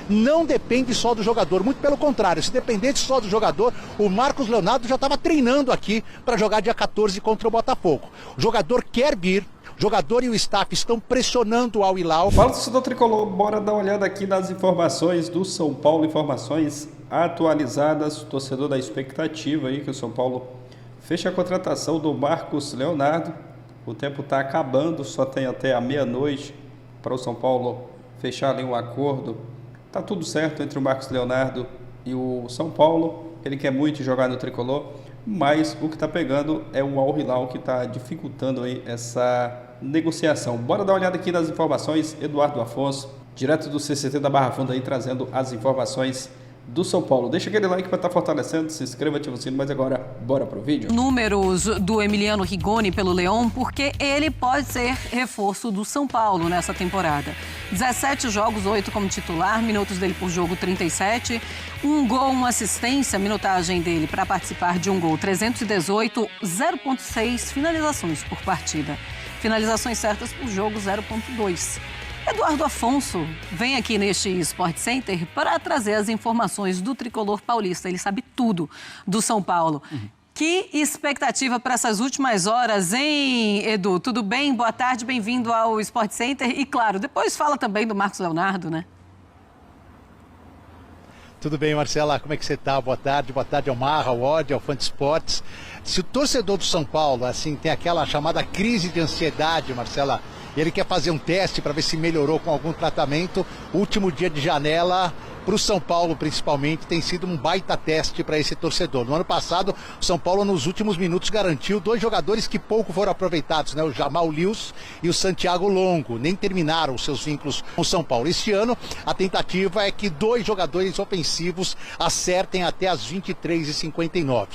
não depende só do jogador, muito pelo contrário, se dependesse só do jogador, o Marcos Leonardo já estava treinando aqui para jogar dia 14 contra o Botafogo. O jogador quer vir, o jogador e o staff estão pressionando o Al Hilal. Fala, torcedor tricolor, bora dar uma olhada aqui nas informações do São Paulo, informações atualizadas, torcedor da expectativa aí que o São Paulo fecha a contratação do Marcos Leonardo. O tempo está acabando, só tem até a meia-noite para o São Paulo fechar ali um acordo. Tá tudo certo entre o Marcos Leonardo e o São Paulo. Ele quer muito jogar no tricolor, mas o que está pegando é o Al Hilal que está dificultando aí essa negociação. Bora dar uma olhada aqui nas informações. Eduardo Afonso, direto do CCT da Barra Funda aí, trazendo as informações do São Paulo. Deixa aquele like para estar fortalecendo, se inscreva, ativa o sino, mas agora bora pro vídeo. Números do Emiliano Rigoni pelo Leão, porque ele pode ser reforço do São Paulo nessa temporada. 17 jogos, 8 como titular, minutos dele por jogo 37, 1 gol, 1 assistência, minutagem dele para participar de um gol 318, 0,6 finalizações por partida. Finalizações certas por jogo 0,2. Eduardo Afonso vem aqui neste Sport Center para trazer as informações do tricolor paulista. Ele sabe tudo do São Paulo. Que expectativa para essas últimas horas, hein, Edu? Tudo bem? Boa tarde, bem-vindo ao Sport Center. E, claro, depois fala também do Marcos Leonardo, né? Tudo bem, Marcela? Como é que você está? Boa tarde ao Marra, ao Odd, ao Fã de Esportes. Se o torcedor do São Paulo, assim, tem aquela chamada crise de ansiedade, Marcela, e ele quer fazer um teste para ver se melhorou com algum tratamento, último dia de janela, para o São Paulo principalmente, tem sido um baita teste para esse torcedor. No ano passado, o São Paulo nos últimos minutos garantiu 2 jogadores que pouco foram aproveitados, né? O Jamal Lewis e o Santiago Longo, nem terminaram os seus vínculos com o São Paulo. Este ano, a tentativa é que 2 jogadores ofensivos acertem até as 23h59.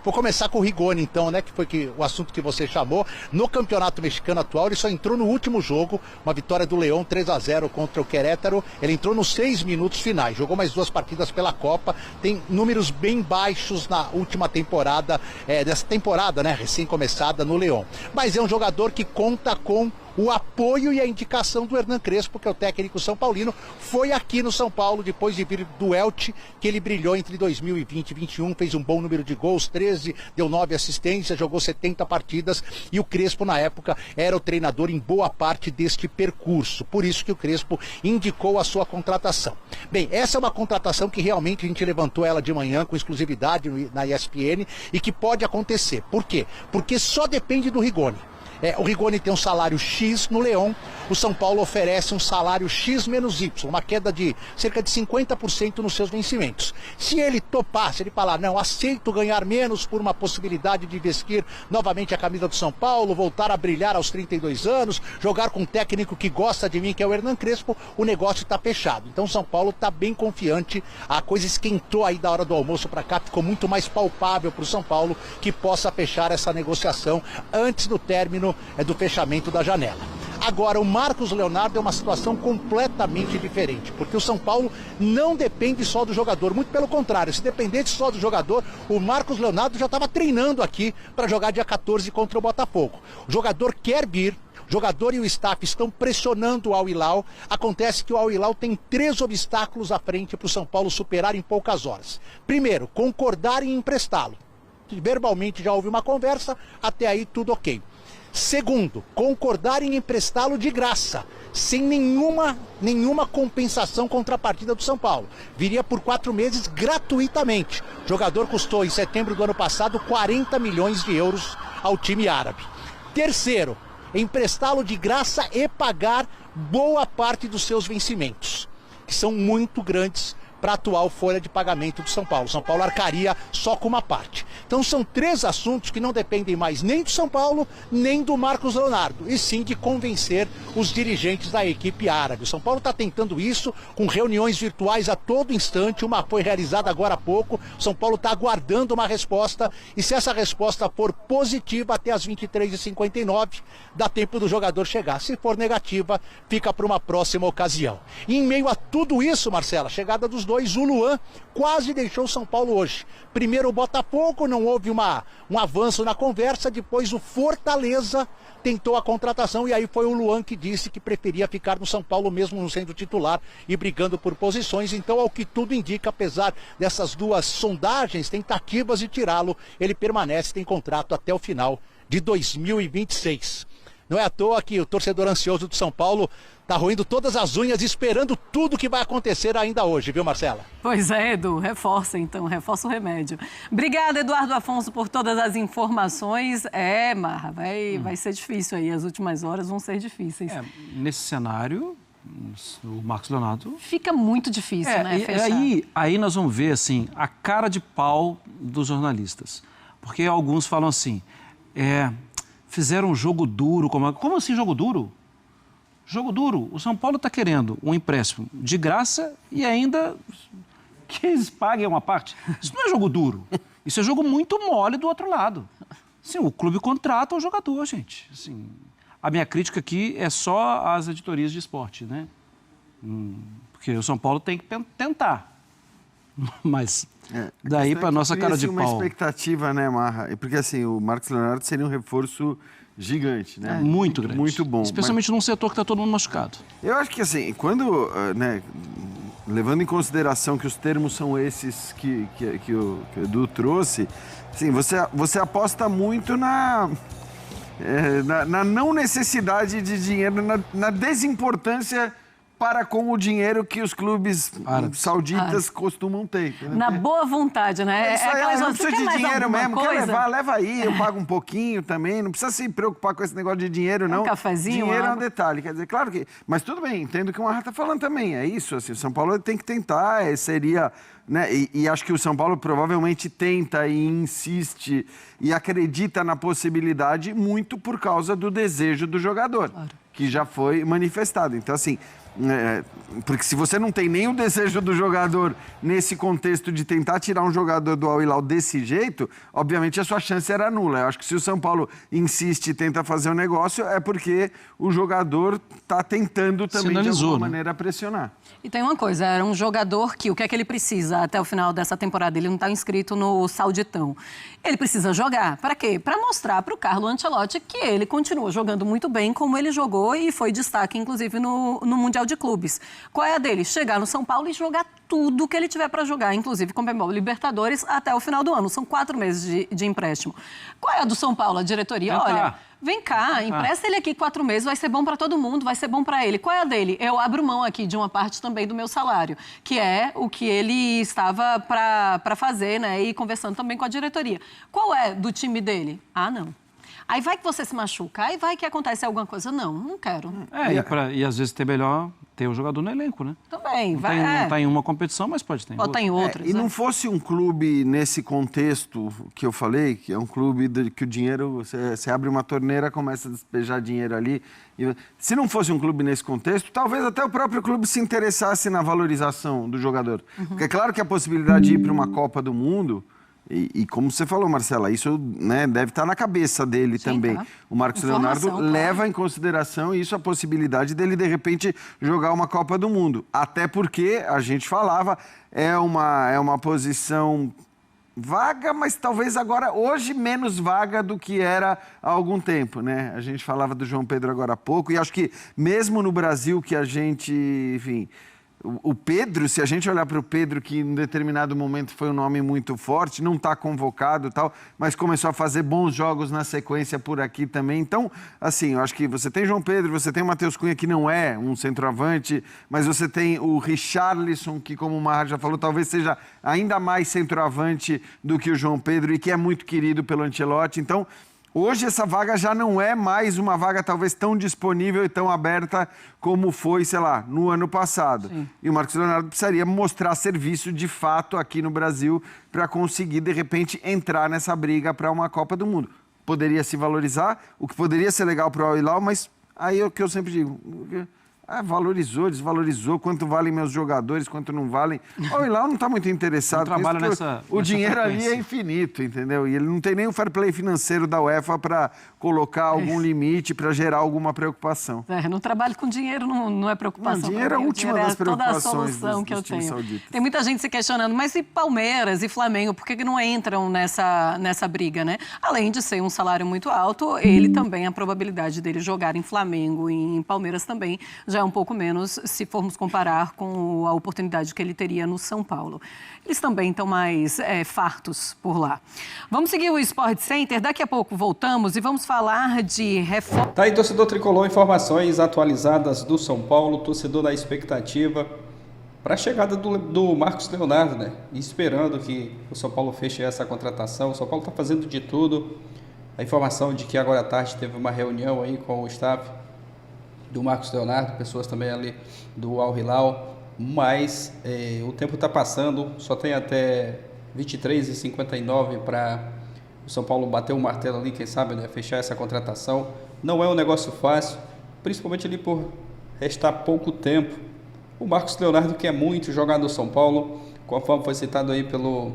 Vou começar com o Rigoni, então, né? Que foi o assunto que você chamou. No Campeonato Mexicano atual, ele só entrou no último jogo, uma vitória do Leão 3-0 contra o Querétaro. Ele entrou nos 6 minutos finais. Jogou mais 2 partidas pela Copa, tem números bem baixos na última temporada, dessa temporada, né, recém-começada no Leão. Mas é um jogador que conta com o apoio e a indicação do Hernan Crespo, que é o técnico são paulino, foi aqui no São Paulo depois de vir do Elche, que ele brilhou entre 2020 e 2021, fez um bom número de gols, 13, deu 9 assistências, jogou 70 partidas, e o Crespo na época era o treinador em boa parte deste percurso, por isso que o Crespo indicou a sua contratação. Bem, essa é uma contratação que realmente a gente levantou ela de manhã com exclusividade na ESPN e que pode acontecer. Por quê? Porque só depende do Rigoni. O Rigoni tem um salário X no Leão, o São Paulo oferece um salário X menos Y, uma queda de cerca de 50% nos seus vencimentos. Se ele topar, se ele falar, não, aceito ganhar menos por uma possibilidade de vestir novamente a camisa do São Paulo, voltar a brilhar aos 32 anos, jogar com um técnico que gosta de mim, que é o Hernan Crespo, o negócio está fechado. Então o São Paulo está bem confiante, a coisa esquentou aí da hora do almoço para cá, ficou muito mais palpável para o São Paulo que possa fechar essa negociação antes do término do fechamento da janela. Agora, o Marcos Leonardo é uma situação completamente diferente, porque o São Paulo não depende só do jogador, muito pelo contrário, se dependesse só do jogador, o Marcos Leonardo já estava treinando aqui para jogar dia 14 contra o Botafogo. O jogador quer vir, o jogador e o staff estão pressionando o Al Hilal. Acontece que o Al Hilal tem 3 obstáculos à frente para o São Paulo superar em poucas horas. Primeiro, concordar em emprestá-lo. Verbalmente já houve uma conversa, até aí tudo ok. Segundo, concordar em emprestá-lo de graça, sem nenhuma compensação contrapartida do São Paulo. Viria por 4 meses gratuitamente. O jogador custou, em setembro do ano passado, 40 milhões de euros ao time árabe. Terceiro, emprestá-lo de graça e pagar boa parte dos seus vencimentos, que são muito grandes para a atual folha de pagamento do São Paulo. São Paulo arcaria só com uma parte. Então são 3 assuntos que não dependem mais nem do São Paulo, nem do Marcos Leonardo, e sim de convencer os dirigentes da equipe árabe. O São Paulo está tentando isso com reuniões virtuais a todo instante, uma foi realizada agora há pouco. O São Paulo está aguardando uma resposta, e se essa resposta for positiva até as 23h59, dá tempo do jogador chegar. Se for negativa, fica para uma próxima ocasião. E em meio a tudo isso, Marcela, a chegada dos dois, o Luan quase deixou o São Paulo hoje. Primeiro o Botafogo, não não houve um avanço na conversa. Depois o Fortaleza tentou a contratação e aí foi o Luan que disse que preferia ficar no São Paulo mesmo não sendo titular e brigando por posições. Então, ao que tudo indica, apesar dessas duas sondagens, tentativas de tirá-lo, ele permanece, tem contrato até o final de 2026. Não é à toa que o torcedor ansioso do São Paulo está roendo todas as unhas, esperando tudo que vai acontecer ainda hoje, viu, Marcela? Pois é, Edu, reforça então, reforça o remédio. Obrigada, Eduardo Afonso, por todas as informações. Marra, vai ser difícil aí, as últimas horas vão ser difíceis. Nesse cenário, o Marcos Leonardo... Fica muito difícil, né, fechar. Aí nós vamos ver, assim, a cara de pau dos jornalistas. Porque alguns falam assim, fizeram um jogo duro. Como assim jogo duro? Jogo duro. O São Paulo está querendo um empréstimo de graça e ainda que eles paguem uma parte. Isso não é jogo duro. Isso é jogo muito mole do outro lado. Assim, o clube contrata o jogador, gente. Assim, a minha crítica aqui é só às editorias de esporte, né? Porque o São Paulo tem que tentar. Mas daí para nossa cara de pau. Uma expectativa, né, Marra? Porque assim, o Marcos Leonardo seria um reforço gigante, né? Muito grande. Muito bom. Especialmente num setor que está todo mundo machucado. Eu acho que assim, quando, levando em consideração que os termos são esses que o Edu trouxe, assim, você aposta muito na não necessidade de dinheiro, na desimportância para com o dinheiro que os clubes sauditas costumam ter. Entendeu? Na boa vontade, né? Não precisa de dinheiro mesmo, quer levar, leva aí, eu pago um pouquinho também, não precisa se preocupar com esse negócio de dinheiro, não. Um cafezinho, dinheiro é um detalhe, quer dizer, claro que... Mas tudo bem, entendo o que o Marra está falando também, é isso, assim, o São Paulo tem que tentar, seria... Né? E acho que o São Paulo provavelmente tenta e insiste e acredita na possibilidade muito por causa do desejo do jogador, que já foi manifestado. Então, assim... porque se você não tem nem o desejo do jogador nesse contexto de tentar tirar um jogador do Al Hilal desse jeito, obviamente a sua chance era nula. Eu acho que se o São Paulo insiste e tenta fazer o negócio, é porque o jogador está tentando também de alguma maneira pressionar. E tem uma coisa, era um jogador que o que é que ele precisa até o final dessa temporada? Ele não está inscrito no Sauditão. Ele precisa jogar. Para quê? Para mostrar para o Carlo Ancelotti que ele continua jogando muito bem como ele jogou e foi destaque, inclusive, no Mundial de Clubes. Qual é a dele? Chegar no São Paulo e jogar tudo que ele tiver para jogar, inclusive com o Libertadores até o final do ano. São 4 meses de empréstimo. Qual é a do São Paulo, a diretoria? Olha, vem cá, empresta ele aqui 4 meses, vai ser bom para todo mundo, vai ser bom para ele. Qual é a dele? Eu abro mão aqui de uma parte também do meu salário, que é o que ele estava para fazer, né? E conversando também com a diretoria. Qual é do time dele? Não. Aí vai que você se machuca, aí vai que acontece alguma coisa. Não quero. E às vezes melhor ter o jogador no elenco, né? Também. Não está em uma competição, mas pode ter em outra. Em outras. E não fosse um clube nesse contexto que eu falei, que é um clube que o dinheiro, você abre uma torneira, começa a despejar dinheiro ali. Se não fosse um clube nesse contexto, talvez até o próprio clube se interessasse na valorização do jogador. Porque é claro que a possibilidade de ir para uma Copa do Mundo... E como você falou, Marcela, isso, né, deve estar na cabeça dele também. Tá. O Marcos Leonardo leva em consideração isso, a possibilidade dele, de repente, jogar uma Copa do Mundo. Até porque, a gente falava, é uma posição vaga, mas talvez agora, hoje, menos vaga do que era há algum tempo, né? A gente falava do João Pedro agora há pouco, e acho que mesmo no Brasil, que a gente, enfim... O Pedro, se a gente olhar para o Pedro, que em determinado momento foi um nome muito forte, não está convocado e tal, mas começou a fazer bons jogos na sequência por aqui também. Então, assim, eu acho que você tem João Pedro, você tem o Matheus Cunha, que não é um centroavante, mas você tem o Richarlison, que, como o Marra já falou, talvez seja ainda mais centroavante do que o João Pedro e que é muito querido pelo Ancelotti. Então, hoje essa vaga já não é mais uma vaga talvez tão disponível e tão aberta como foi, sei lá, no ano passado. Sim. E o Marcos Leonardo precisaria mostrar serviço de fato aqui no Brasil para conseguir, de repente, entrar nessa briga para uma Copa do Mundo. Poderia se valorizar, o que poderia ser legal para o Al Hilal, mas aí é o que eu sempre digo. Valorizou, desvalorizou, quanto valem meus jogadores, quanto não valem. O Al-Hilal não está muito interessado Não trabalha nisso, o dinheiro ali é infinito, entendeu? E ele não tem nem o fair play financeiro da UEFA para colocar algum limite, para gerar alguma preocupação. Não trabalho com dinheiro, não é preocupação. Não, dinheiro é a última das preocupações toda a solução que eu tenho. Sauditas. Tem muita gente se questionando, mas e Palmeiras e Flamengo, por que não entram nessa briga, né? Além de ser um salário muito alto, ele também, a probabilidade dele jogar em Flamengo e em Palmeiras também já é um pouco menos se formos comparar com a oportunidade que ele teria no São Paulo. Eles também estão mais fartos por lá. Vamos seguir o Sport Center, daqui a pouco voltamos e vamos falar de reforma. Tá aí, torcedor tricolor, informações atualizadas do São Paulo, torcedor na expectativa para a chegada do Marcos Leonardo, né? E esperando que o São Paulo feche essa contratação. O São Paulo está fazendo de tudo. A informação de que agora à tarde teve uma reunião aí com o staff do Marcos Leonardo, pessoas também ali do Al-Hilal, mas o tempo está passando, só tem até 23h59 para o São Paulo bater o martelo ali, quem sabe, né, fechar essa contratação. Não é um negócio fácil, principalmente ali por restar pouco tempo. O Marcos Leonardo quer muito jogar no São Paulo, conforme foi citado aí pelo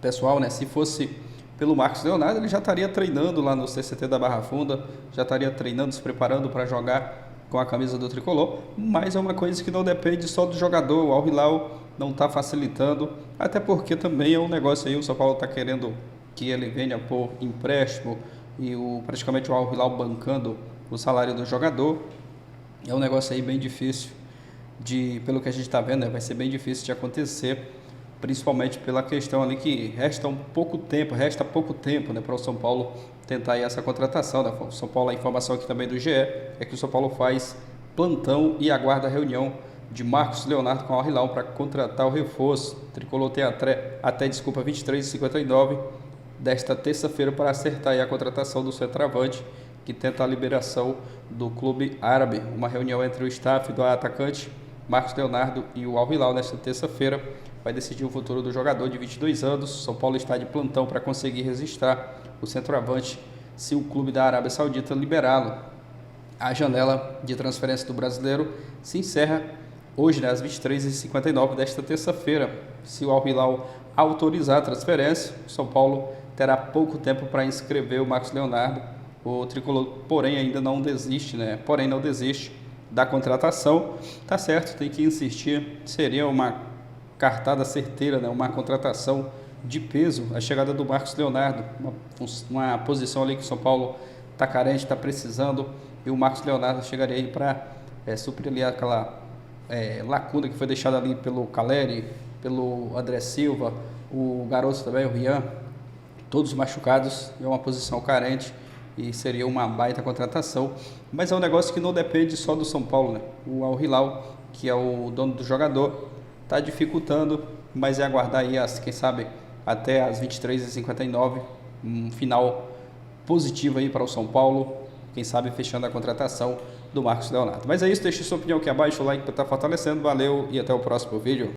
pessoal, né, se fosse pelo Marcos Leonardo, ele já estaria treinando lá no CCT da Barra Funda, já estaria treinando, se preparando para jogar com a camisa do tricolor, mas é uma coisa que não depende só do jogador. O Al-Hilal não está facilitando, até porque também é um negócio aí, o São Paulo está querendo que ele venha por empréstimo e praticamente o Al-Hilal bancando o salário do jogador. É um negócio aí bem difícil, pelo que a gente está vendo, né, vai ser bem difícil de acontecer, principalmente pela questão ali que resta pouco tempo, né, para o São Paulo tentar aí essa contratação, né? O São Paulo, a informação aqui também do GE é que o São Paulo faz plantão e aguarda a reunião de Marcos Leonardo com o Al-Hilal para contratar o reforço. O tricolor tem até 23h59 desta terça-feira para acertar aí a contratação do centroavante, que tenta a liberação do clube árabe. Uma reunião entre o staff do atacante Marcos Leonardo e o Al-Hilal nesta terça-feira vai decidir o futuro do jogador de 22 anos. São Paulo está de plantão para conseguir registrar o centroavante se o clube da Arábia Saudita liberá-lo. A janela de transferência do brasileiro se encerra hoje, né, às 23h59 desta terça-feira. Se o Al-Hilal autorizar a transferência, o São Paulo terá pouco tempo para inscrever o Marcos Leonardo. O tricolor, porém, ainda não desiste, né? Não desiste da contratação. Tá certo, tem que insistir. Seria uma cartada certeira, né? Uma contratação de peso, a chegada do Marcos Leonardo, uma posição ali que o São Paulo está carente, está precisando, e o Marcos Leonardo chegaria aí para suprir ali aquela lacuna que foi deixada ali pelo Caleri, pelo André Silva, o garoto também, o Rian, todos machucados, é uma posição carente e seria uma baita contratação, mas é um negócio que não depende só do São Paulo, né? O Al-Hilal, que é o dono do jogador, está dificultando, mas é aguardar aí, quem sabe, até as 23h59, um final positivo aí para o São Paulo, quem sabe fechando a contratação do Marcos Leonardo. Mas é isso, deixe sua opinião aqui abaixo, o like para estar fortalecendo, valeu e até o próximo vídeo.